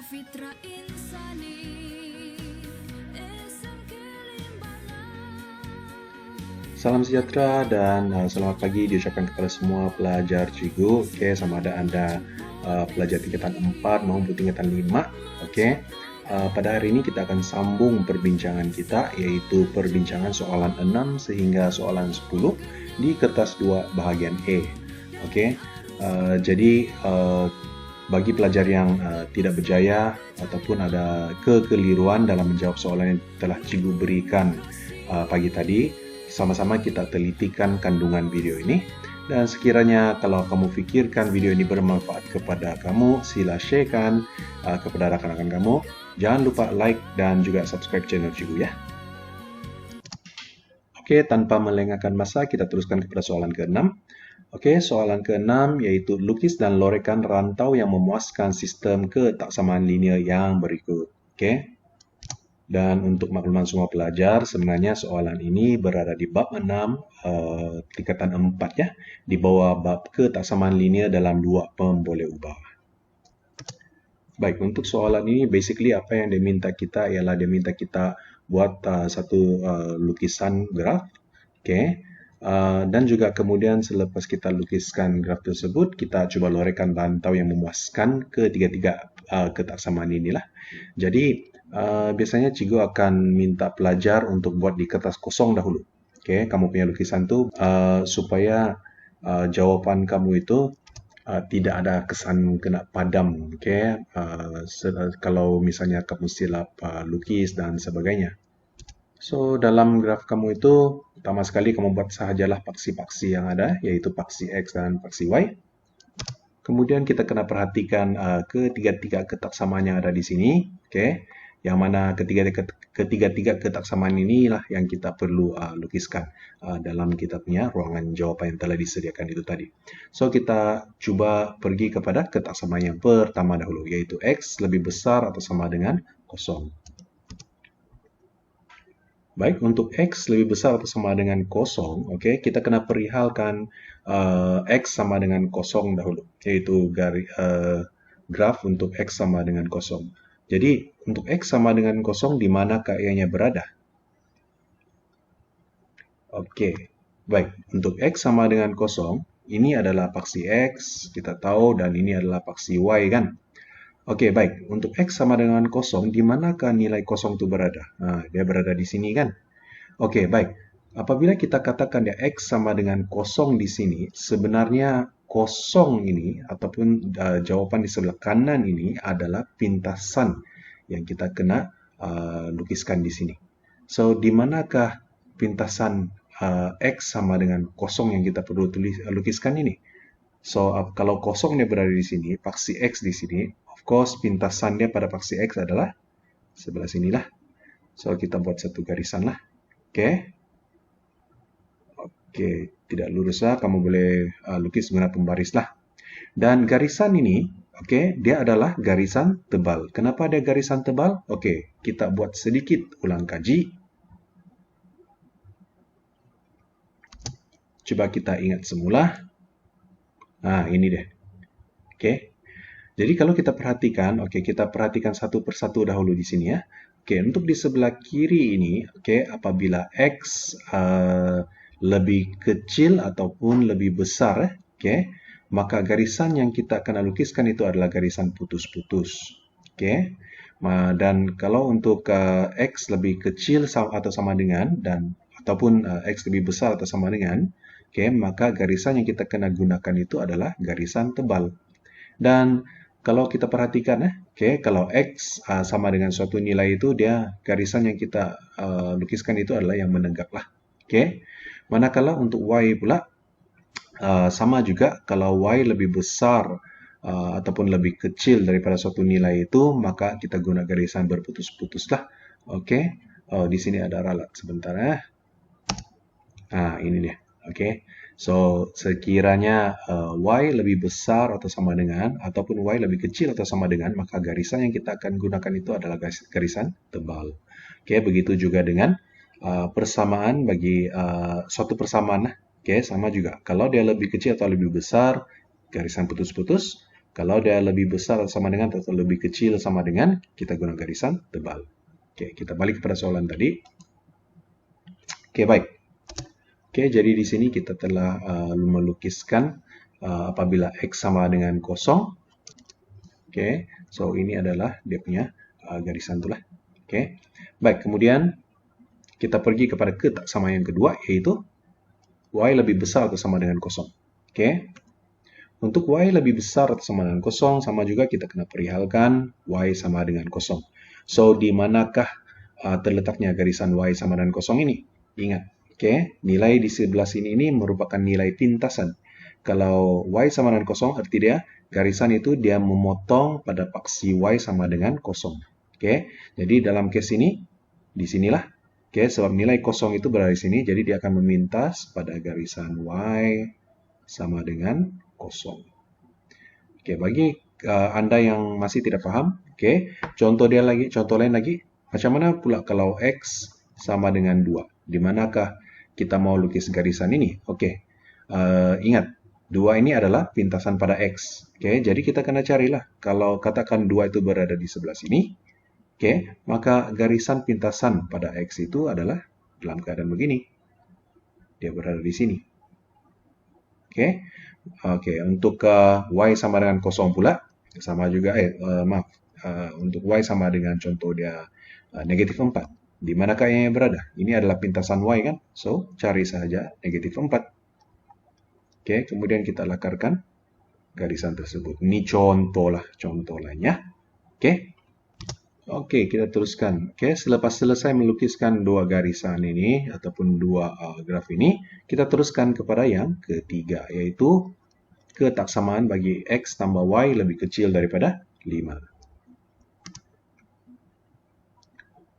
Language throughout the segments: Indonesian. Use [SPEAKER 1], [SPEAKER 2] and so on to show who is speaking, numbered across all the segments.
[SPEAKER 1] Fitra insani
[SPEAKER 2] Salam sejahtera dan selamat pagi diucapkan kepada semua pelajar Cigu. Oke, sama ada Anda pelajar tingkatan 4 maupun tingkatan 5. Oke. Pada hari ini kita akan sambung perbincangan kita, yaitu perbincangan soalan 6 sehingga soalan 10 di kertas 2 bahagian E. Oke. Jadi bagi pelajar yang tidak berjaya ataupun ada kekeliruan dalam menjawab soalan yang telah Cigu berikan pagi tadi, sama-sama kita telitikan kandungan video ini. Dan sekiranya kalau kamu pikirkan video ini bermanfaat kepada kamu, sila sharekan kepada rakan-rakan kamu. Jangan lupa like dan juga subscribe channel Cigu ya. Oke, tanpa melengahkan masa, kita teruskan kepada soalan ke-6. Oke, soalan ke-6 yaitu lukis dan lorekan rantau yang memuaskan sistem ketaksamaan linear yang berikut. Oke. Dan untuk makluman semua pelajar, sebenarnya soalan ini berada di bab 6, tingkatan 4 ya, di bawah bab ketaksamaan linear dalam dua pemboleh ubah. Baik, untuk soalan ini basically apa yang dia minta kita ialah dia minta kita buat satu lukisan graf, okay? Dan juga kemudian selepas kita lukiskan graf tersebut, kita coba lorekan rantau yang memuaskan ketiga-tiga ketaksamaan inilah. Jadi biasanya Cigu akan minta pelajar untuk buat di kertas kosong dahulu. Oke, kamu punya lukisan tuh supaya jawaban kamu itu tidak ada kesan kena padam. Oke, kalau misalnya kamu silap lukis dan sebagainya. So, dalam graf kamu itu pertama sekali kamu buat sahajalah paksi-paksi yang ada, yaitu paksi X dan paksi Y. Kemudian kita kena perhatikan ketiga-tiga ketaksamaan yang ada di sini. Oke. Yang mana ketiga-tiga ketaksamaan inilah yang kita perlu lukiskan dalam kita punya ruangan jawapan yang telah disediakan itu tadi. So, kita coba pergi kepada ketaksamaan yang pertama dahulu, yaitu X lebih besar atau sama dengan 0. Baik, untuk X lebih besar atau sama dengan 0, okay, kita kena perihalkan X sama dengan 0 dahulu, yaitu graf untuk X sama dengan 0. Jadi, untuk X sama dengan 0, di manakah ianya berada? Oke, baik. Untuk X sama dengan 0, ini adalah paksi X, kita tahu, dan ini adalah paksi Y, kan? Oke, baik. Untuk X sama dengan 0, di manakah nilai 0 itu berada? Nah, dia berada di sini, kan? Oke, baik. Apabila kita katakan ya X sama dengan 0 di sini, sebenarnya 0 ini ataupun jawaban di sebelah kanan ini adalah pintasan yang kita kena lukiskan di sini. So, di manakah pintasan X sama dengan 0 yang kita perlu lukiskan ini? So, kalau 0 dia berada di sini, paksi X di sini, of course pintasan dia pada paksi X adalah sebelah sinilah. So, kita buat satu garisan lah. Oke. Oke, tidak lurus lah, kamu boleh lukis guna pembaris lah. Dan garisan ini, oke, dia adalah garisan tebal. Kenapa dia garisan tebal? Oke, kita buat sedikit ulang kaji. Coba kita ingat semula. Nah, ini deh. Oke. Jadi kalau kita perhatikan, oke, kita perhatikan satu persatu dahulu di sini ya. Oke, untuk di sebelah kiri ini, oke, apabila X lebih kecil ataupun lebih besar, oke, maka garisan yang kita akan lukiskan itu adalah garisan putus-putus. Oke. Dan kalau untuk X lebih kecil atau sama dengan ataupun X lebih besar atau sama dengan, oke, maka garisan yang kita kena gunakan itu adalah garisan tebal. Dan kalau kita perhatikan, kalau X sama dengan suatu nilai itu, dia garisan yang kita lukiskan itu adalah yang menenggak lah. Manakala untuk Y pula, sama juga, kalau Y lebih besar ataupun lebih kecil daripada suatu nilai itu, maka kita guna garisan berputus-putus lah. Di sini ada ralat sebentar ya. Ini dia. So, sekiranya Y lebih besar atau sama dengan, ataupun Y lebih kecil atau sama dengan, maka garisan yang kita akan gunakan itu adalah garisan tebal. Begitu juga dengan persamaan bagi suatu persamaan. Sama juga. Kalau dia lebih kecil atau lebih besar, garisan putus-putus. Kalau dia lebih besar atau sama dengan atau lebih kecil sama dengan, kita guna garisan tebal. Oke, kita balik kepada soalan tadi. Oke, baik. Oke, jadi di sini kita telah melukiskan apabila X sama dengan kosong. Oke, so ini adalah dia punya garisan itulah. Oke, baik. Kemudian kita pergi kepada sama yang kedua, yaitu Y lebih besar atau sama dengan kosong. Oke, untuk Y lebih besar atau sama dengan kosong, sama juga kita kena perihalkan Y sama dengan kosong. So, di manakah terletaknya garisan Y sama dengan kosong ini? Ingat, oke, nilai di sebelah sini ini merupakan nilai pintasan. Kalau Y sama dengan kosong, arti dia garisan itu dia memotong pada paksi Y sama dengan kosong. Oke, jadi dalam case ini, di sinilah. Oke, sebab nilai kosong itu berada di sini, jadi dia akan memintas pada garisan Y sama dengan kosong. Oke, bagi Anda yang masih tidak paham, oke, contoh lain lagi, macam mana pula kalau X sama dengan 2? Di manakah kita mau lukis garisan ini? Oke, ingat, 2 ini adalah pintasan pada X. Oke, jadi kita kena carilah, kalau katakan 2 itu berada di sebelah sini, oke, maka garisan pintasan pada X itu adalah dalam keadaan begini. Dia berada di sini. Oke, untuk Y sama dengan kosong pula, sama juga, untuk Y sama dengan contoh dia negatif 4. Di manakah yang berada? Ini adalah pintasan Y kan? So, cari saja negatif 4. Oke, kemudian kita lakarkan garisan tersebut. Ini contoh lainnya. Oke, kita teruskan. Oke, selepas selesai melukiskan dua garisan ini ataupun dua graf ini, kita teruskan kepada yang ketiga, yaitu ketaksamaan bagi X tambah Y lebih kecil daripada 5.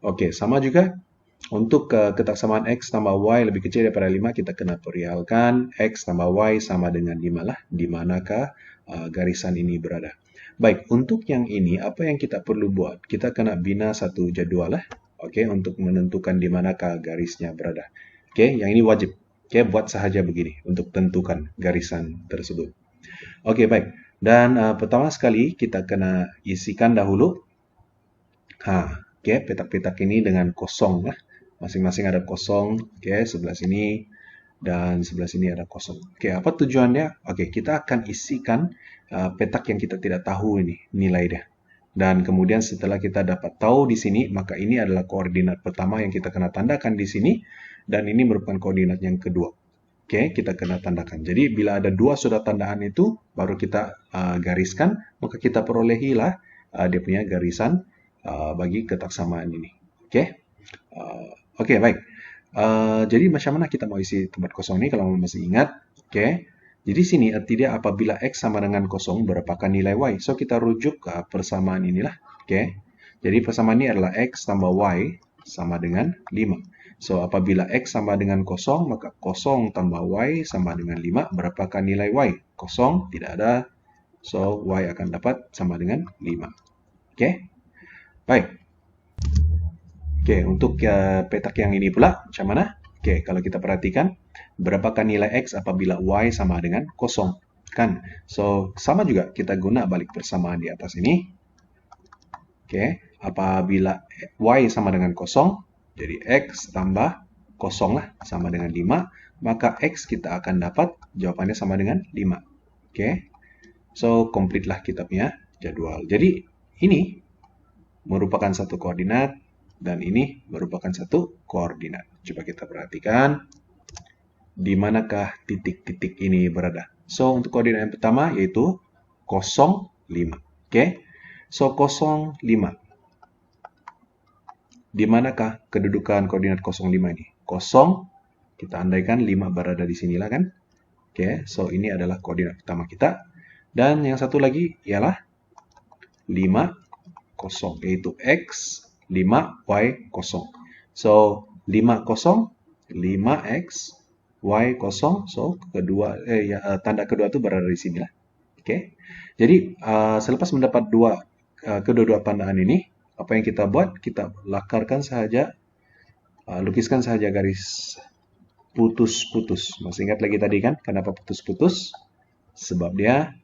[SPEAKER 2] Oke, sama juga untuk ketaksamaan X tambah Y lebih kecil daripada 5, kita kena perihalkan X tambah Y sama dengan 5 lah, di manakah garisan ini berada. Baik, untuk yang ini, apa yang kita perlu buat? Kita kena bina satu jadwal lah, oke, untuk menentukan di manakah garisnya berada. Oke, yang ini wajib. Oke, buat sahaja begini untuk tentukan garisan tersebut. Oke, baik. Dan pertama sekali kita kena isikan dahulu. Oke, petak-petak ini dengan kosong lah. Masing-masing ada kosong. Oke, sebelah sini dan sebelah sini ada kosong. Oke, apa tujuannya? Oke, kita akan isikan petak yang kita tidak tahu ini nilai dia. Dan kemudian setelah kita dapat tahu di sini, maka ini adalah koordinat pertama yang kita kena tandakan di sini. Dan ini merupakan koordinat yang kedua. Oke, kita kena tandakan. Jadi bila ada dua sudah tandaan itu, baru kita gariskan, maka kita perolehilah dia punya garisan bagi ketaksamaan ini. Oke, baik. Jadi macam mana kita mau isi tempat kosong ini kalau masih ingat? Oke. Jadi sini arti dia apabila X sama dengan kosong, berapakah nilai Y? So, kita rujuk ke persamaan inilah. Oke. Jadi persamaan ini adalah X tambah Y sama dengan 5. So, apabila X sama dengan kosong, maka kosong tambah Y sama dengan 5. Berapakah nilai Y? Kosong, tidak ada. So, Y akan dapat sama dengan 5. Oke. Baik. Oke, untuk petak yang ini pula, macam mana? Oke, kalau kita perhatikan, berapakah nilai X apabila Y sama dengan kosong? Kan? So, sama juga kita guna balik persamaan di atas ini. Oke, apabila Y sama dengan kosong, jadi X tambah kosong lah, sama dengan 5, maka X kita akan dapat jawabannya sama dengan 5. Oke, so complete lah kita punya jadwal. Jadi, ini merupakan satu koordinat, dan ini merupakan satu koordinat. Coba kita perhatikan di manakah titik-titik ini berada. So, untuk koordinat yang pertama yaitu 0, 5. Oke. So, 0, 5. Di manakah kedudukan koordinat 0, 5 ini? 0, kita andaikan 5 berada di sinilah kan. Oke, so ini adalah koordinat pertama kita. Dan yang satu lagi ialah 5, 0, yaitu X 5, Y 0. So, 5, 0, 5X, Y 0. So, tanda kedua itu berada di sini lah. Oke. Jadi, selepas mendapat kedua-dua tandaan ini, apa yang kita buat? Kita lakarkan saja, lukiskan saja garis putus-putus. Masih ingat lagi tadi kan? Kenapa putus-putus? Sebab dia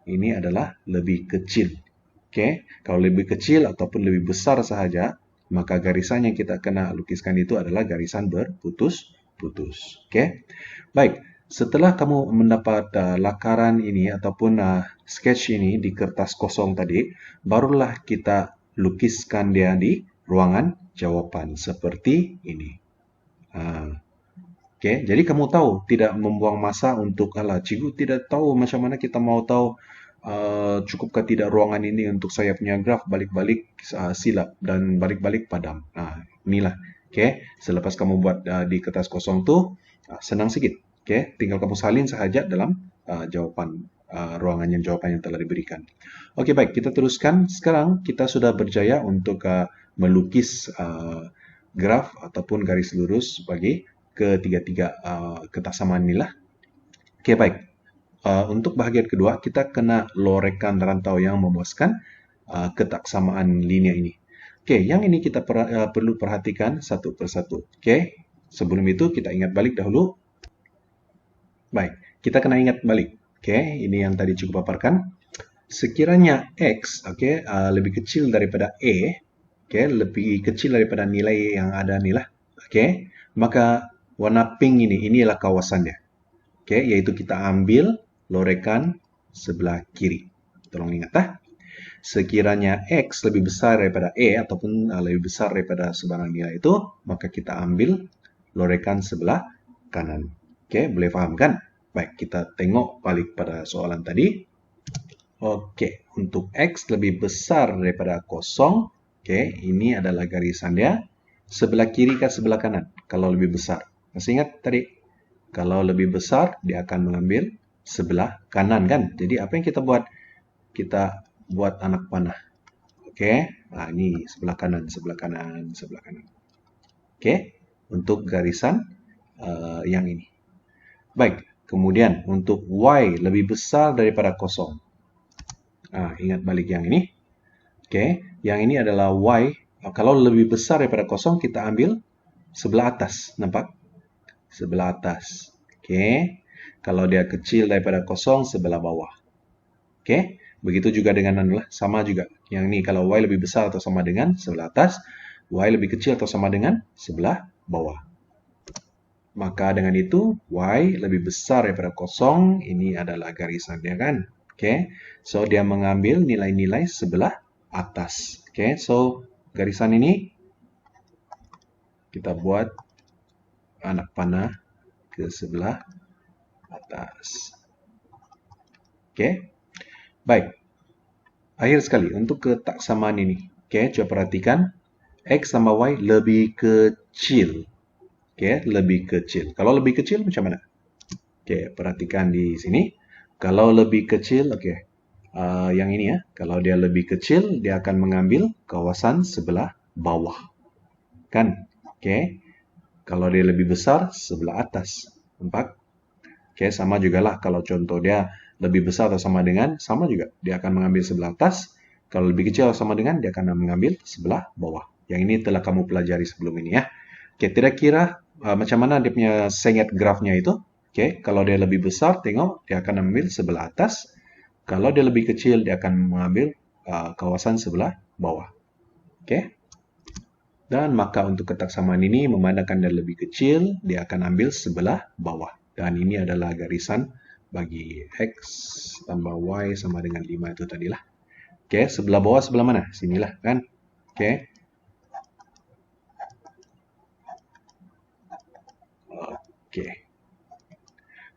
[SPEAKER 2] ini adalah lebih kecil. Oke, kalau lebih kecil ataupun lebih besar sahaja, maka garisan yang kita kena lukiskan itu adalah garisan berputus-putus. Oke, baik. Setelah kamu mendapat lakaran ini ataupun sketch ini di kertas kosong tadi, barulah kita lukiskan dia di ruangan jawapan seperti ini. Oke, jadi kamu tahu tidak membuang masa untuk cikgu tidak tahu macam mana kita mau tahu cukupkah tidak ruangan ini untuk saya punya graf balik-balik silap dan balik-balik padam. Inilah. Oke, selepas kamu buat di kertas kosong tuh senang sedikit. Oke, tinggal kamu salin sahaja dalam jawaban jawaban yang telah diberikan. Oke, baik, kita teruskan. Sekarang kita sudah berjaya untuk melukis graf ataupun garis lurus bagi ketiga-tiga ketaksamaan inilah. Oke, baik. Untuk bahagian kedua, kita kena lorekan rantau yang memuaskan ketaksamaan linear ini. Oke, yang ini kita perlu perhatikan satu persatu. Oke, sebelum itu kita ingat balik dahulu. Baik, kita kena ingat balik. Oke, ini yang tadi cukup paparkan. Sekiranya X, lebih kecil daripada E, lebih kecil daripada nilai yang ada nih lah. Oke, maka warna pink ini adalah kawasannya. Oke, yaitu kita ambil lorekan sebelah kiri. Tolong ingat sekiranya X lebih besar daripada E ataupun lebih besar daripada sebarang nilai itu, maka kita ambil lorekan sebelah kanan. Oke, boleh paham kan? Baik, kita tengok balik pada soalan tadi. Oke, untuk X lebih besar daripada 0, ini adalah garisan dia. Sebelah kiri ke sebelah kanan, kalau lebih besar. Masih ingat tadi? Kalau lebih besar, dia akan mengambil sebelah kanan kan? Jadi apa yang kita buat? Kita buat anak panah. Oke, ini sebelah kanan, sebelah kanan, sebelah kanan. Oke, untuk garisan yang ini. Baik, kemudian untuk Y lebih besar daripada 0. Ingat balik yang ini. Oke, yang ini adalah Y. Kalau lebih besar daripada 0, kita ambil sebelah atas. Nampak? Sebelah atas. Oke, kalau dia kecil daripada 0, sebelah bawah. Oke, begitu juga dengan sama juga. Yang ini kalau Y lebih besar atau sama dengan sebelah atas, Y lebih kecil atau sama dengan sebelah bawah. Maka dengan itu, Y lebih besar daripada 0, ini adalah garisan dia kan. Oke, so dia mengambil nilai-nilai sebelah atas. Oke, so garisan ini kita buat anak panah ke sebelah atas. Oke, baik. Akhir sekali, untuk ketaksamaan ini. Oke, coba perhatikan. X sama Y lebih kecil. Oke, lebih kecil. Kalau lebih kecil macam mana? Oke, perhatikan di sini. Kalau lebih kecil, yang ini ya. Kalau dia lebih kecil, dia akan mengambil kawasan sebelah bawah. Kan? Oke. Kalau dia lebih besar, sebelah atas. Nampak? Oke, sama juga lah. Kalau contoh dia lebih besar atau sama dengan, sama juga. Dia akan mengambil sebelah atas. Kalau lebih kecil atau sama dengan, dia akan mengambil sebelah bawah. Yang ini telah kamu pelajari sebelum ini ya. Oke, kira-kira macam mana dia punya sengit grafnya itu? Oke, kalau dia lebih besar, tengok dia akan ambil sebelah atas. Kalau dia lebih kecil, dia akan mengambil kawasan sebelah bawah. Oke. Dan maka untuk ketaksamaan ini, memandangkan dia lebih kecil, dia akan ambil sebelah bawah. Dan ini adalah garisan bagi X tambah Y sama dengan 5 itu tadilah. Oke, sebelah bawah sebelah mana? Sinilah kan. Oke. Oke.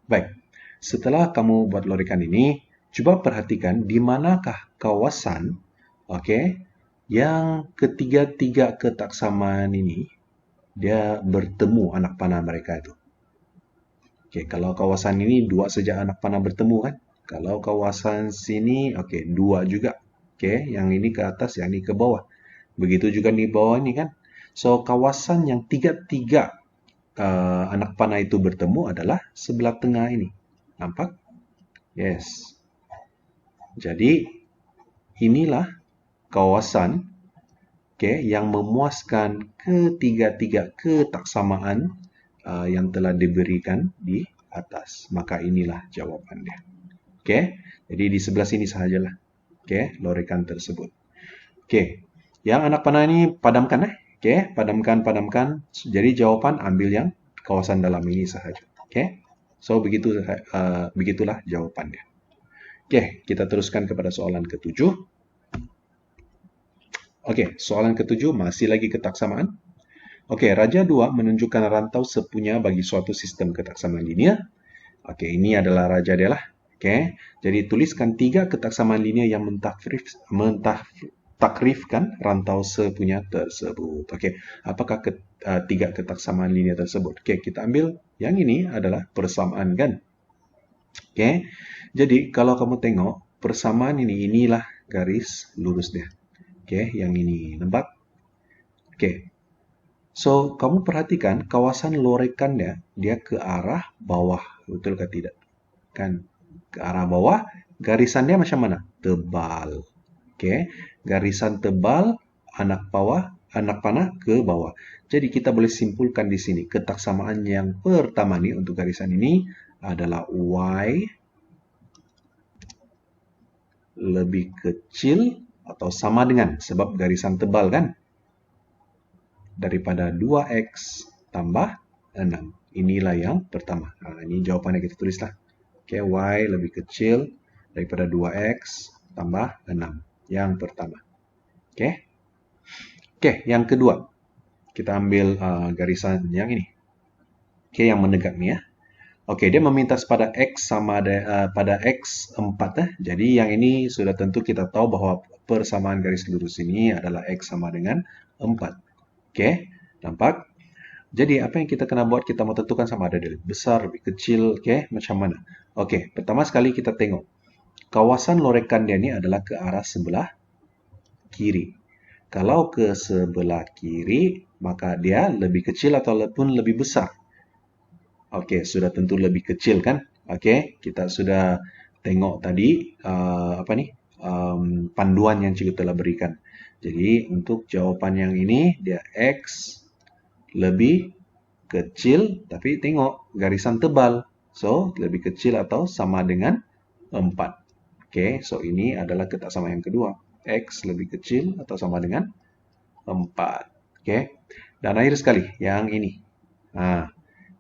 [SPEAKER 2] Baik, setelah kamu buat lorekan ini, coba perhatikan di manakah kawasan, yang ketiga-tiga ketaksamaan ini, dia bertemu anak panah mereka itu. Oke, kalau kawasan ini dua saja anak panah bertemu kan? Kalau kawasan sini, dua juga. Oke, yang ini ke atas, yang ini ke bawah. Begitu juga di bawah ini kan? So, kawasan yang tiga-tiga anak panah itu bertemu adalah sebelah tengah ini. Nampak? Yes. Jadi, inilah kawasan yang memuaskan ketiga-tiga ketaksamaan yang telah diberikan di atas. Maka inilah jawabannya. Jadi di sebelah sini sajalah. Oke, lorekan tersebut. Oke, yang anak panah ini padamkan Oke, padamkan. Jadi jawaban ambil yang kawasan dalam ini sahaja. Oke, so begitulah jawabannya. Oke, kita teruskan kepada soalan ketujuh. Oke, soalan ketujuh masih lagi ketaksamaan. Oke, Raja 2 menunjukkan rantau sepunya bagi suatu sistem ketaksamaan linear. Oke, ini adalah raja dia lah. Oke, jadi tuliskan 3 ketaksamaan linear yang mentakrifkan rantau sepunya tersebut. Oke, apakah 3 ketaksamaan linear tersebut? Oke, kita ambil yang ini adalah persamaan kan? Oke, jadi kalau kamu tengok persamaan inilah garis lurus dia. Oke, yang ini nampak? Oke, so kamu perhatikan kawasan lorekannya dia ke arah bawah, betul ke tidak? Kan ke arah bawah, garisannya macam mana? Tebal. Oke, garisan tebal, anak panah ke bawah. Jadi kita boleh simpulkan di sini ketaksamaan yang pertama nih untuk garisan ini adalah Y lebih kecil atau sama dengan, sebab garisan tebal kan, daripada 2X tambah 6. Inilah yang pertama. Nah, ini jawabannya kita tulislah. Oke, Y lebih kecil daripada 2X tambah 6. Yang pertama. Oke. Oke, yang kedua. Kita ambil garisan yang ini. Oke, yang menegak nih ya. Oke, dia meminta pada X sama pada X 4. Jadi yang ini sudah tentu kita tahu bahwa persamaan garis lurus ini adalah X sama dengan 4. Oke, nampak? Jadi apa yang kita kena buat? Kita mau tentukan sama ada lebih besar, lebih kecil, oke? Macam mana? Oke, pertama sekali kita tengok. Kawasan lorekan dia ini adalah ke arah sebelah kiri. Kalau ke sebelah kiri, maka dia lebih kecil ataupun lebih besar. Oke, sudah tentu lebih kecil kan? Oke, kita sudah tengok tadi panduan yang cikgu telah berikan. Jadi untuk jawaban yang ini dia X lebih kecil, tapi tengok garisan tebal. So, lebih kecil atau sama dengan 4. Oke, so ini adalah ketaksamaan yang kedua. X lebih kecil atau sama dengan 4. Oke, dan akhir sekali yang ini. Nah,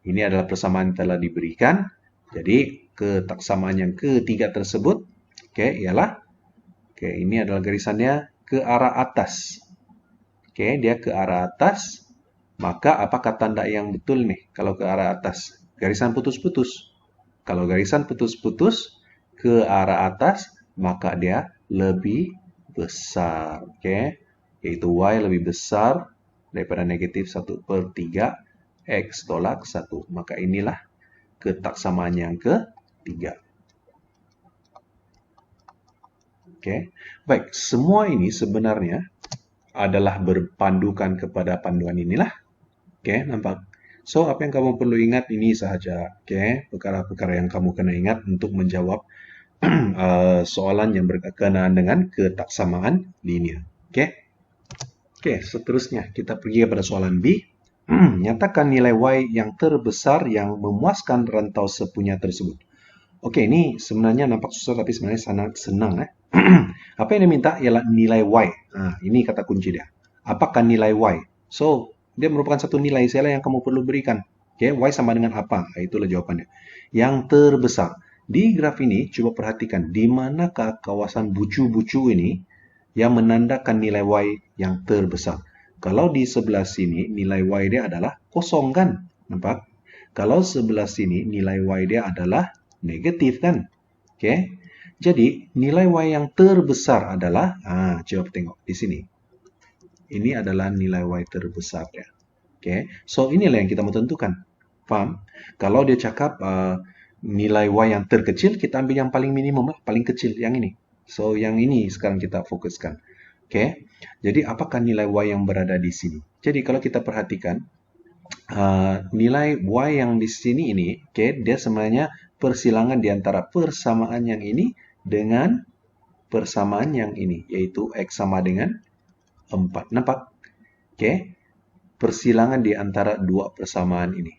[SPEAKER 2] ini adalah persamaan yang telah diberikan. Jadi, ketaksamaan yang ketiga tersebut, ialah, ini adalah garisannya ke arah atas. Dia ke arah atas. Maka apakah tanda yang betul nih kalau ke arah atas? Garisan putus-putus. Kalau garisan putus-putus ke arah atas, maka dia lebih besar. Yaitu Y lebih besar daripada negatif 1/3 X tolak 1. Maka inilah ketaksamaan yang ketiga. Baik, semua ini sebenarnya adalah berpandukan kepada panduan inilah. Nampak? So, apa yang kamu perlu ingat ini sahaja. Perkara-perkara yang kamu kena ingat untuk menjawab soalan yang berkenaan dengan ketaksamaan linear. Seterusnya kita pergi kepada soalan B. Nyatakan nilai Y yang terbesar yang memuaskan rantau sepunya tersebut. Ini sebenarnya nampak susah tapi sebenarnya sangat senang. Apa yang diminta ialah nilai Y. Ini kata kunci dia. Apakah nilai Y? So, dia merupakan satu nilai saja yang kamu perlu berikan. Y sama dengan apa? Itulah jawabannya. Yang terbesar. Di graf ini, coba perhatikan di manakah kawasan bucu-bucu ini yang menandakan nilai Y yang terbesar. Kalau di sebelah sini, nilai Y dia adalah kosong kan? Nampak? Kalau sebelah sini, nilai Y dia adalah negatif kan? Jadi, nilai Y yang terbesar adalah, coba tengok di sini. Ini adalah nilai Y terbesar ya. So inilah yang kita mau tentukan. Paham? Kalau dia cakap nilai Y yang terkecil, kita ambil yang paling minimum lah, paling kecil, yang ini. So yang ini sekarang kita fokuskan. Jadi apakah nilai Y yang berada di sini? Jadi kalau kita perhatikan, nilai Y yang di sini ini, dia sebenarnya persilangan di antara persamaan yang ini dengan persamaan yang ini, yaitu X sama dengan 4. Nampak? Persilangan di antara dua persamaan ini.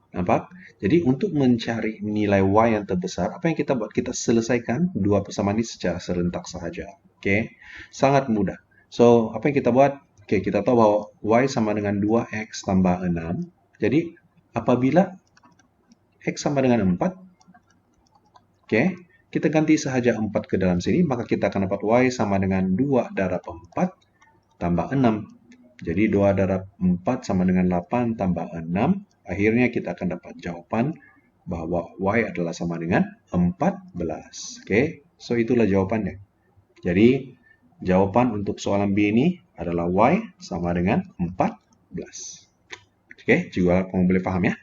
[SPEAKER 2] Nampak? Jadi untuk mencari nilai Y yang terbesar, apa yang kita buat? Kita selesaikan dua persamaan ini secara serentak sahaja. Oke, sangat mudah. So, apa yang kita buat? Oke, kita tahu bahwa Y sama dengan 2X tambah 6. Jadi, apabila X sama dengan 4, oke, kita ganti sahaja 4 ke dalam sini, maka kita akan dapat Y sama dengan 2 darab 4 tambah 6. Jadi 2 darab 4 sama dengan 8 tambah 6. Akhirnya kita akan dapat jawaban bahwa Y adalah sama dengan 14. Oke, so itulah jawabannya. Jadi jawaban untuk soalan B ini adalah Y sama dengan 14. Oke, juga kamu boleh paham ya.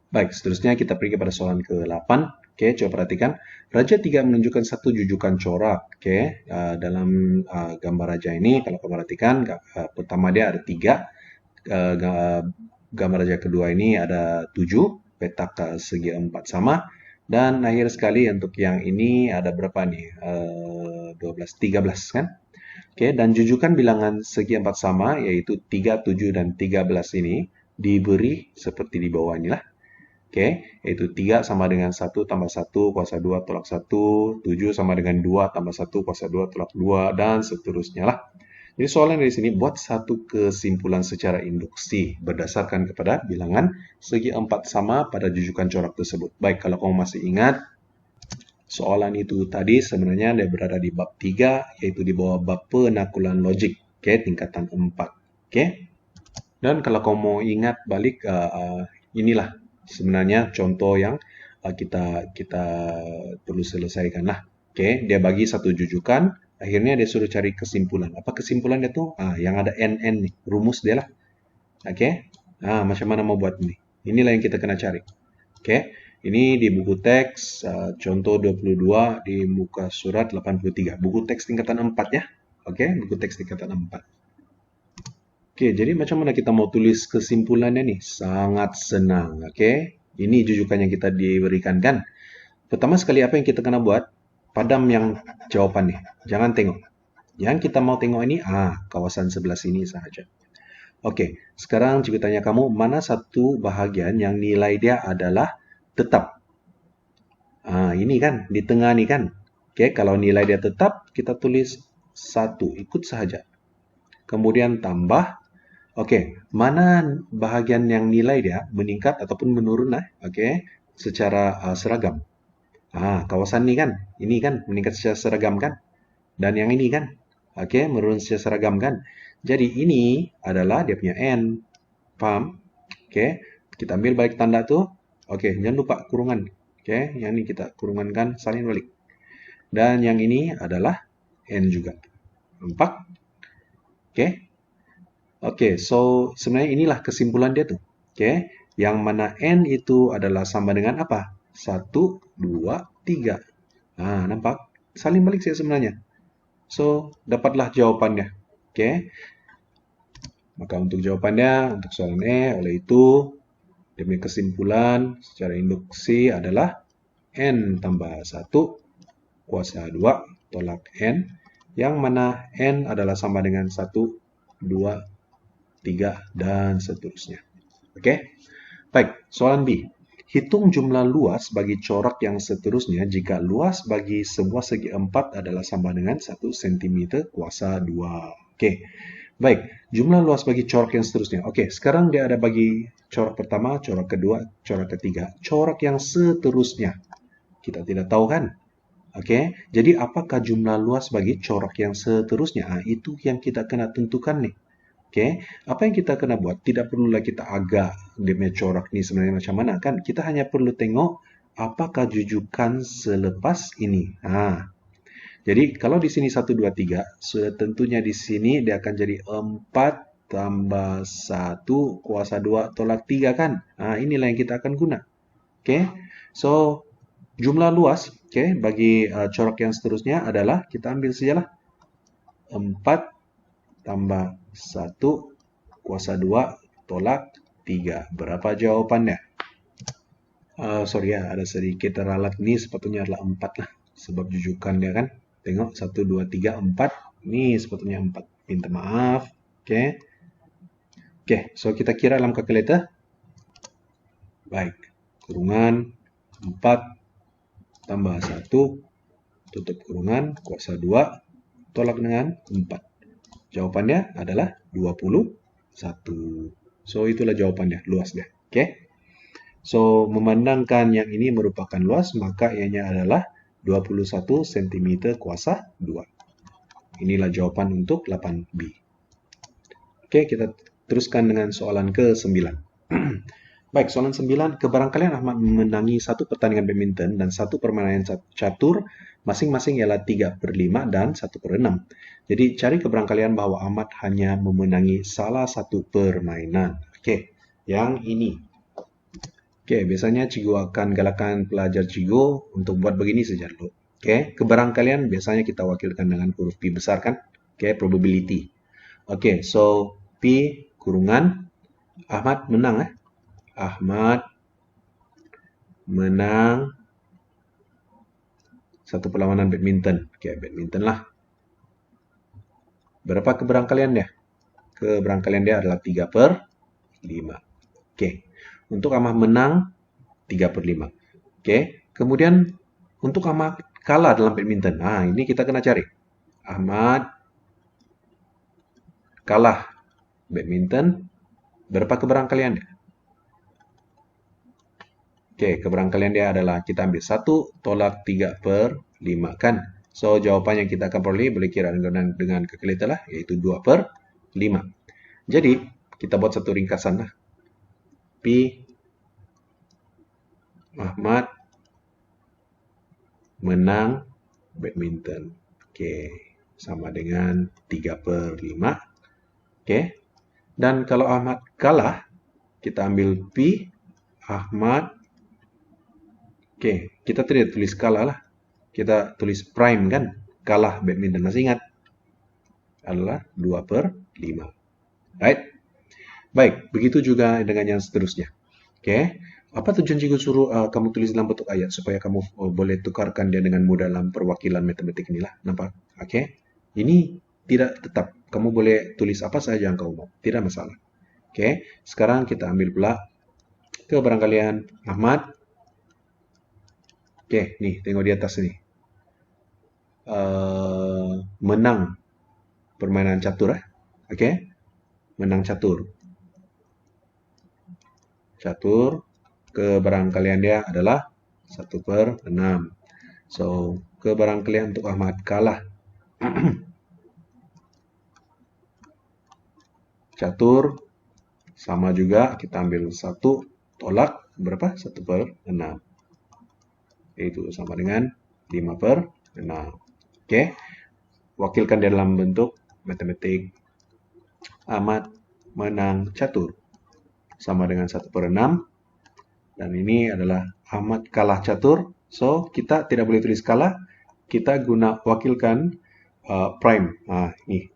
[SPEAKER 2] Baik, seterusnya kita pergi pada soalan ke-8. Oke, coba perhatikan. Raja 3 menunjukkan satu jujukan corak. Oke, dalam gambar raja ini, kalau kamu perhatikan, pertama dia ada 3. Gambar raja kedua ini ada 7. Petak segi 4 sama. Dan akhir sekali untuk yang ini ada berapa nih? 12, 13 kan? Oke, dan jujukan bilangan segi 4 sama, yaitu 3, 7, dan 13 ini diberi seperti di bawah inilah. Oke, yaitu 3 sama dengan 1 tambah 1 kuasa 2 tolak 1, 7 sama dengan 2 tambah 1 kuasa 2 tolak 2, dan seterusnya lah. Jadi soalan dari sini, buat satu kesimpulan secara induksi berdasarkan kepada bilangan segi 4 sama pada jujukan corak tersebut. Baik, kalau kamu masih ingat, soalan itu tadi sebenarnya dia berada di bab 3, yaitu di bawah bab penakulan logik. Oke, tingkatan 4. Oke, dan kalau kamu mau ingat balik, inilah sebenarnya contoh yang kita perlu selesaikan lah. Oke, dia bagi satu jujukan, akhirnya dia suruh cari kesimpulan. Apa kesimpulannya tuh? Yang ada n nih, rumus dia lah. Oke, macam mana mau buat ini? Inilah yang kita kena cari. Oke, ini di buku teks contoh 22 di muka surat 83. Buku teks tingkatan 4 ya. Oke, buku teks tingkatan 4. Oke, jadi macam mana kita mau tulis kesimpulannya nih? Sangat senang, oke? Ini jujukan yang kita diberikan kan? Pertama sekali apa yang kita kena buat? Padam yang jawaban nih. Jangan tengok. Yang kita mau tengok ini, kawasan sebelah sini saja. Oke, sekarang coba tanya kamu, mana satu bahagian yang nilai dia adalah tetap? Ini kan, di tengah nih kan? Oke, kalau nilai dia tetap, kita tulis 1, ikut saja. Kemudian tambah. Oke, mana bahagian yang nilai dia meningkat ataupun menurun lah, oke, secara seragam. Kawasan ini kan meningkat secara seragam kan, dan yang ini kan, oke, menurun secara seragam kan. Jadi ini adalah dia punya n, paham? Oke, kita ambil balik tanda tuh, oke, jangan lupa kurungan, oke, yang ini kita kurungankan salin balik, dan yang ini adalah n juga, nampak? Oke. Oke, so sebenarnya inilah kesimpulan dia tuh. Oke, yang mana n itu adalah sama dengan apa? 1, 2, 3. Nampak? Saling balik sih sebenarnya. So, dapatlah jawabannya. Oke, maka untuk jawabannya, untuk soalan E, oleh itu, demi kesimpulan secara induksi adalah n tambah 1 kuasa 2 tolak n, yang mana n adalah sama dengan 1, 2, 3, dan seterusnya. Oke? Baik, soalan B. Hitung jumlah luas bagi corak yang seterusnya jika luas bagi sebuah segi 4 adalah sama dengan 1 cm kuasa 2. Oke. Baik, jumlah luas bagi corak yang seterusnya. Oke, sekarang dia ada bagi corak pertama, corak kedua, corak ketiga, corak yang seterusnya. Kita tidak tahu kan? Oke, jadi apakah jumlah luas bagi corak yang seterusnya? Itu yang kita kena tentukan nih. Oke, apa yang kita kena buat? Tidak perlulah kita agak dia corak ini sebenarnya macam mana kan? Kita hanya perlu tengok apakah jujukan selepas ini. Jadi kalau di sini 1, 2, 3, sudah tentunya di sini dia akan jadi 4 tambah 1 kuasa 2 tolak 3 kan? Inilah yang kita akan guna. Oke, so jumlah luas bagi corak yang seterusnya adalah kita ambil sajalah 4 tambah 1 kuasa 2 tolak 3. Berapa jawabannya? Sorry ya, ada sedikit ralat ini sepatutnya adalah 4 lah. Sebab jujukan dia kan. Tengok, 1, 2, 3, 4. Ini sepatutnya 4. Minta maaf. Oke, so kita kira dalam kalkulator. Baik, kurungan 4 tambah 1, tutup kurungan, kuasa 2, tolak dengan 4. Jawabannya adalah 21. So, itulah jawabannya, luas deh. Oke. So, memandangkan yang ini merupakan luas, maka ianya adalah 21 cm kuasa 2. Inilah jawaban untuk 8B. Oke, kita teruskan dengan soalan ke-9. Baik, soalan 9. Kebarangkalian Ahmad memenangi satu pertandingan badminton dan satu permainan catur, masing-masing ialah 3/5 dan 1/6. Jadi, cari kebarangkalian bahwa Ahmad hanya memenangi salah satu permainan. Oke, yang ini. Oke, biasanya Cigo akan galakan pelajar Cigo untuk buat begini saja dulu. Oke, kebarangkalian biasanya kita wakilkan dengan huruf P besar kan? Oke, probability. Oke, so P kurungan Ahmad menang. Ahmad menang satu perlawanan badminton. Oke, badminton lah. Berapa kebarangkalian dia? Kebarangkalian dia adalah 3/5. Oke, untuk Ahmad menang 3/5. Oke, kemudian untuk Ahmad kalah dalam badminton. Nah, ini kita kena cari. Ahmad kalah badminton. Berapa kebarangkalian dia? Oke, kebarangkalian dia adalah kita ambil 1 tolak 3/5 kan? So, jawaban yang kita akan peroleh boleh kira dengan kalkulator lah, yaitu 2/5. Jadi, kita buat satu ringkasan lah. P Ahmad menang badminton. Oke, sama dengan 3/5. Oke, dan kalau Ahmad kalah, kita ambil P Ahmad. Oke, kita tidak tulis kalah lah. Kita tulis prime kan? Kalah badminton. Masih ingat? Adalah 2/5. Right? Baik, begitu juga dengan yang seterusnya. Oke, apa tujuan cikgu suruh kamu tulis dalam bentuk ayat supaya kamu boleh tukarkan dia dengan mudah dalam perwakilan matematik inilah. Nampak? Oke, ini tidak tetap. Kamu boleh tulis apa saja yang kamu mau. Tidak masalah. Oke, sekarang kita ambil pula kebarangkalian Ahmad. Oke, nih tengok di atas nih. Menang permainan catur. Oke, menang catur. Catur, kebarangkalian dia adalah 1/6. So, kebarangkalian untuk Ahmad kalah. Catur, sama juga kita ambil 1 tolak berapa? 1/6. Yaitu sama dengan 5/6. Oke, wakilkan dia dalam bentuk matematik. Ahmad menang catur. Sama dengan 1/6. Dan ini adalah Ahmad kalah catur. So, kita tidak boleh tulis kalah. Kita guna wakilkan prime. Nah, ini.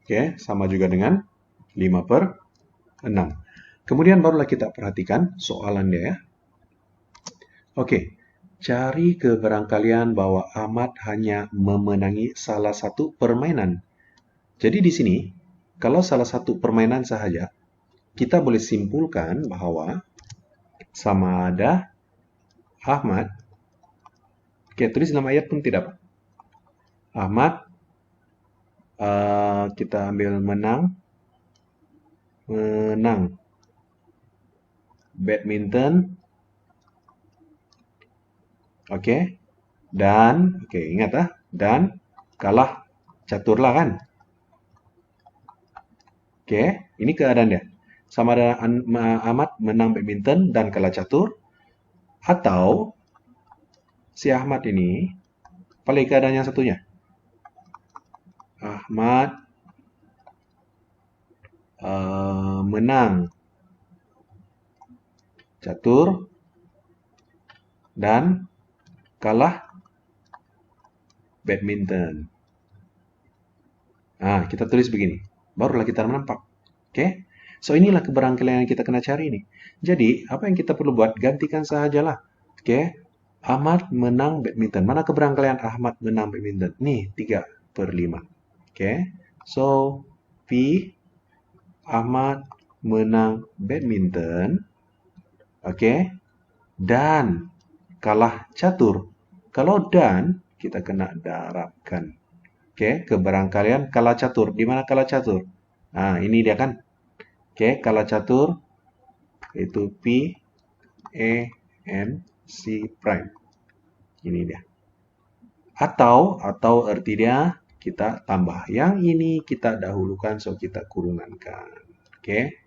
[SPEAKER 2] Oke, sama juga dengan 5/6. Kemudian barulah kita perhatikan soalan dia ya. Oke, cari kebarangkalian bahwa Ahmad hanya memenangi salah satu permainan. Jadi di sini, kalau salah satu permainan sahaja, kita boleh simpulkan bahwa sama ada Ahmad. Oke, tulis dalam ayat pun tidak apa. Ahmad, kita ambil menang badminton. Oke, dan oke, ingat dan kalah catur lah kan. Oke, ini keadaan dia. Sama ada Ahmad menang badminton dan kalah catur, atau si Ahmad ini paling keadaan yang satunya. Ahmad menang catur dan kalah badminton. Nah, kita tulis begini. Barulah kita menampak. Oke? So, inilah kebarangkalian yang kita kena cari ini. Jadi, apa yang kita perlu buat? Gantikan sajalah. Oke? Ahmad menang badminton. Mana kebarangkalian Ahmad menang badminton? Nih, 3/5. Oke? So, P Ahmad menang badminton. Oke. Dan kalah catur. Kalau dan, kita kena darabkan. Oke, kebarangkalian kalah catur. Di mana kalah catur? Nah, ini dia kan. Oke, kalah catur itu P, E, M, C prime. Ini dia. Atau arti dia kita tambah. Yang ini kita dahulukan, so kita kurungankan. Oke.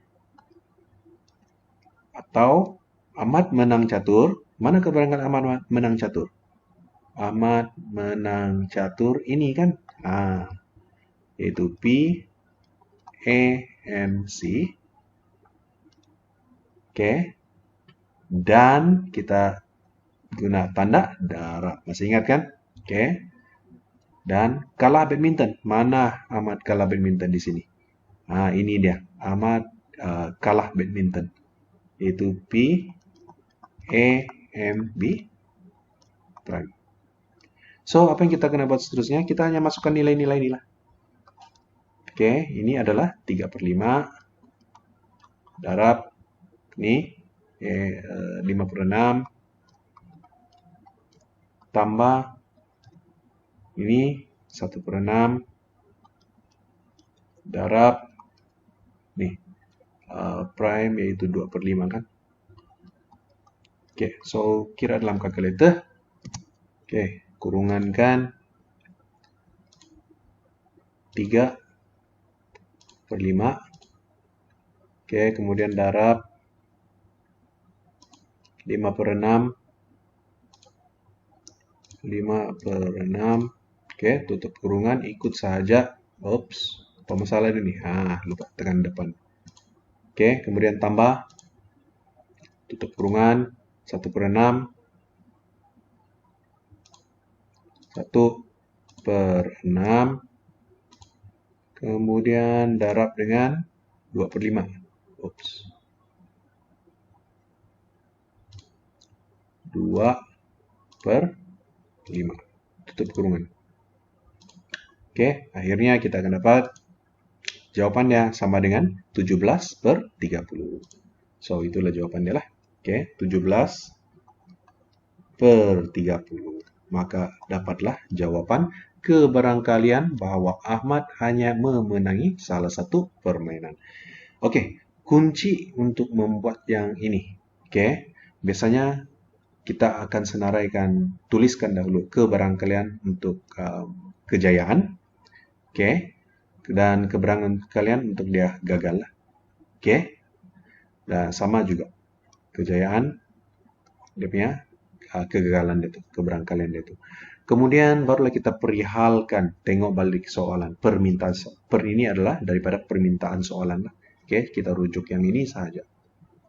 [SPEAKER 2] Atau Ahmad menang catur. Mana keberangkatan Ahmad menang catur? Ahmad menang catur ini kan. Yaitu P, E, M, C. Oke. Dan kita guna tanda darab. Masih ingat kan? Oke. Dan kalah badminton. Mana Ahmad kalah badminton di sini? Ini dia. Ahmad kalah badminton. Yaitu P, E, M, B prime. So, apa yang kita kena buat seterusnya? Kita hanya masukkan nilai-nilai inilah. Oke, ini adalah 3/5 darab ini 56 tambah ini 1/6 darab nih prime yaitu 2/5 kan. Oke, so kira dalam kalkulator. Oke, kurungankan 3/5. Oke, kemudian darab 5/6. 5/6. Oke, tutup kurungan, ikut saja. Oops, apa masalah ini? Lupa tekan depan. Oke, kemudian tambah. Tutup kurungan, 1/6. 1/6. Kemudian darab dengan 2/5. Oops. 2/5. Tutup kurungan. Oke, akhirnya kita akan dapat jawabannya sama dengan 17/30. So, itulah jawabannya lah. Oke, 17/30. Maka dapatlah jawaban kebarangkalian bahwa Ahmad hanya memenangi salah satu permainan. Oke, kunci untuk membuat yang ini. Oke, biasanya kita akan senaraikan, tuliskan dahulu kebarangkalian untuk kejayaan. Oke, dan keberangan kalian untuk dia gagal. Oke, dan sama juga kejayaan dia punya kegagalan itu, keberangkalian itu. Kemudian barulah kita perihalkan, tengok balik soalan, permintaan. Ini adalah daripada permintaan soalan. Oke, kita rujuk yang ini saja.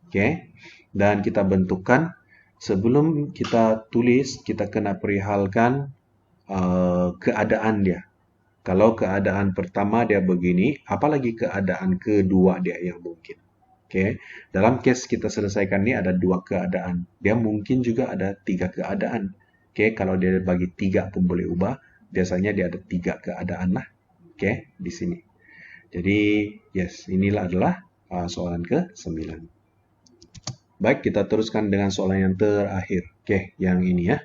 [SPEAKER 2] Oke, dan kita bentukkan. Sebelum kita tulis, kita kena perihalkan keadaan dia. Kalau keadaan pertama dia begini, apalagi keadaan kedua dia yang mungkin. Oke, dalam case kita selesaikan ini ada 2 keadaan. Dia mungkin juga ada 3 keadaan. Oke, kalau dia bagi 3 pun boleh ubah. Biasanya dia ada 3 keadaan lah. Oke, di sini. Jadi, yes, inilah adalah soalan ke-9. Baik, kita teruskan dengan soalan yang terakhir. Oke, yang ini ya.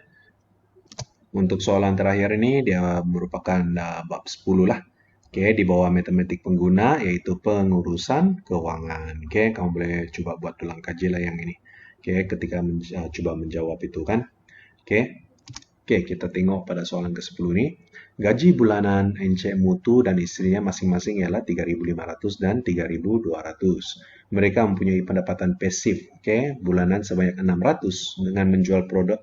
[SPEAKER 2] Untuk soalan terakhir ini dia merupakan bab 10 lah. Oke, di bawah matematik pengguna yaitu pengurusan keuangan. Oke, kamu boleh coba buat ulang kaji lah yang ini. Oke, ketika coba menjawab itu kan. Oke. Oke, kita tengok pada soalan ke-10 ini. Gaji bulanan Encik Mutu dan istrinya masing-masing ialah 3.500 dan 3.200. Mereka mempunyai pendapatan pasif, oke, bulanan sebanyak 600 dengan menjual produk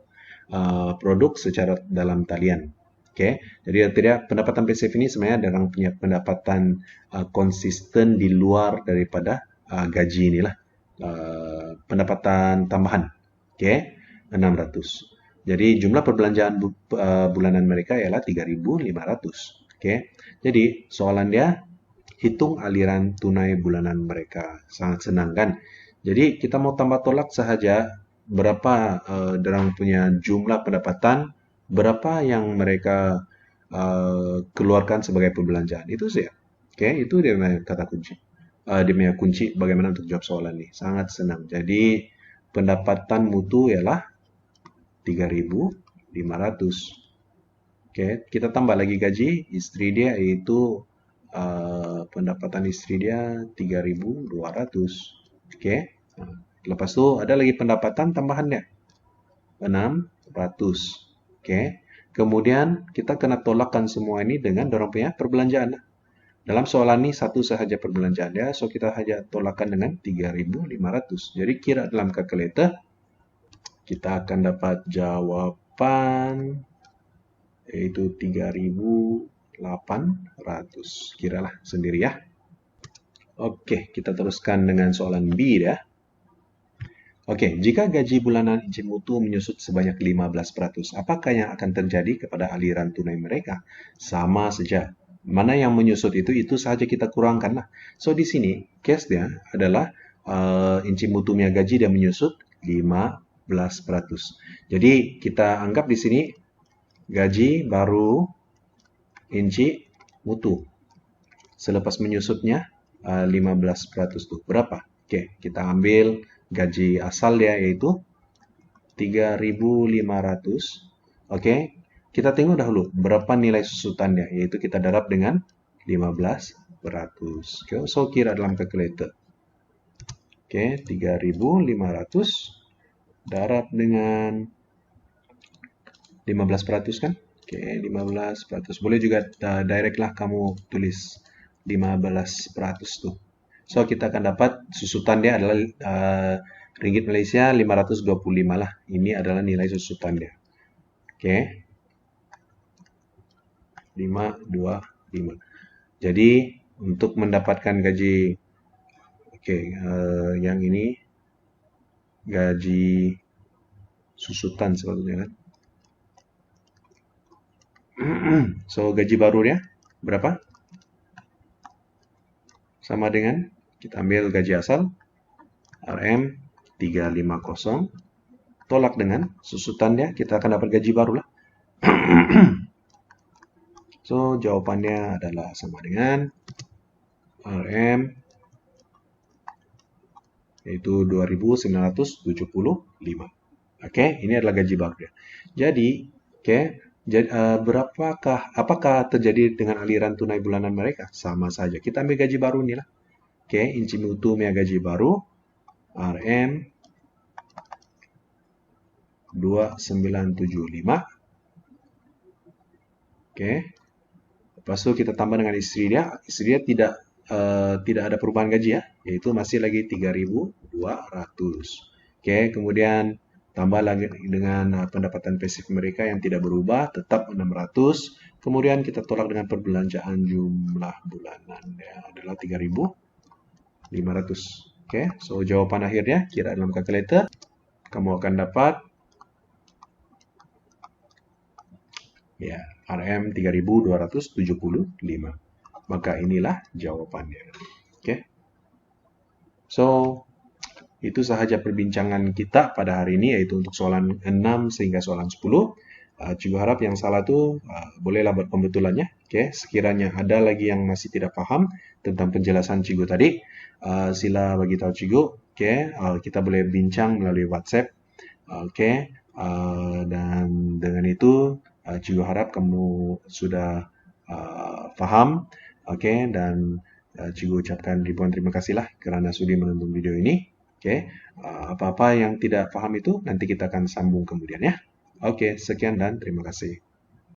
[SPEAKER 2] secara dalam talian. Oke, jadi tidak pendapatan pasif ini sebenarnya orang punya pendapatan konsisten di luar daripada gaji inilah pendapatan tambahan. Oke, 600. Jadi jumlah perbelanjaan bulanan mereka ialah 3.500. Oke, jadi soalan dia hitung aliran tunai bulanan mereka. Sangat senang kan? Jadi kita mau tambah tolak sahaja berapa orang punya jumlah pendapatan, berapa yang mereka keluarkan sebagai perbelanjaan. Itu sih ya. Oke, itu dia kata kunci. Dia punya kunci bagaimana untuk jawab soalan ini. Sangat senang. Jadi pendapatan mutu ialah 3.500. Oke, kita tambah lagi gaji istri dia, yaitu pendapatan istri dia 3.200. Oke. Lepas itu ada lagi pendapatan tambahannya 600. Oke. Kemudian kita kena tolakkan semua ini dengan dorong punya perbelanjaan. Dalam soalan ini satu sahaja perbelanjaan dia, so kita hanya tolakkan dengan 3.500. Jadi kira dalam kalkulator kita akan dapat jawaban yaitu 3.800. Kiralah sendiri ya. Oke, kita teruskan dengan soalan B ya. Oke, jika gaji bulanan Inci Mutu menyusut sebanyak 15%, apakah yang akan terjadi kepada aliran tunai mereka? Sama saja. Mana yang menyusut itu saja kita kurangkan lah. So di sini case-nya adalah Inci Mutu punya gaji dia menyusut 15%. Jadi kita anggap di sini gaji baru Inci Mutu selepas menyusutnya 15% tuh berapa? Oke, kita ambil gaji asal dia yaitu 3.500. Oke, kita tengok dahulu berapa nilai susutannya, yaitu kita darab dengan 15%. Oke, so kira dalam kalkulator. Oke, 3.500 darab dengan 15% kan? Oke, 15%. Boleh juga direct lah kamu tulis 15% tuh. So, kita akan dapat susutan dia adalah ringgit Malaysia 525 lah. Ini adalah nilai susutan dia. Oke. 525. Jadi, untuk mendapatkan gaji, yang ini, gaji susutan sebetulnya kan. So, gaji baru dia berapa? Sama dengan kita ambil gaji asal RM 350 tolak dengan susutannya, kita akan dapat gaji baru lah. So jawabannya adalah sama dengan RM yaitu 2.975. Oke, ini adalah gaji baru dia. Jadi, apakah terjadi dengan aliran tunai bulanan mereka? Sama saja. Kita ambil gaji baru nih lah. Oke, Inci Mutu punya gaji baru RM 2975. Oke. Lepas itu kita tambah dengan istri dia. Istri dia tidak ada perubahan gaji ya, yaitu masih lagi 3.200. Oke, kemudian tambah lagi dengan pendapatan pasif mereka yang tidak berubah, tetap 600. Kemudian kita tolak dengan perbelanjaan jumlah bulanan ya, adalah 3.500. Oke, so jawaban akhirnya kira dalam kalkulator kamu akan dapat ya RM 3.275. Maka inilah jawabannya. Oke. So itu sahaja perbincangan kita pada hari ini, yaitu untuk soalan 6 sehingga soalan 10. Cikgu harap yang salah tuh bolehlah buat pembetulannya. Oke, sekiranya ada lagi yang masih tidak paham tentang penjelasan cikgu tadi, sila bagi tahu cikgu. Oke, kita boleh bincang melalui WhatsApp. Oke, dan dengan itu cikgu harap kamu sudah paham. Oke, dan cikgu ucapkan ribuan terima kasih lah kerana sudi menonton video ini. Oke, apa-apa yang tidak paham itu nanti kita akan sambung kemudian ya. Oke, sekian dan terima kasih.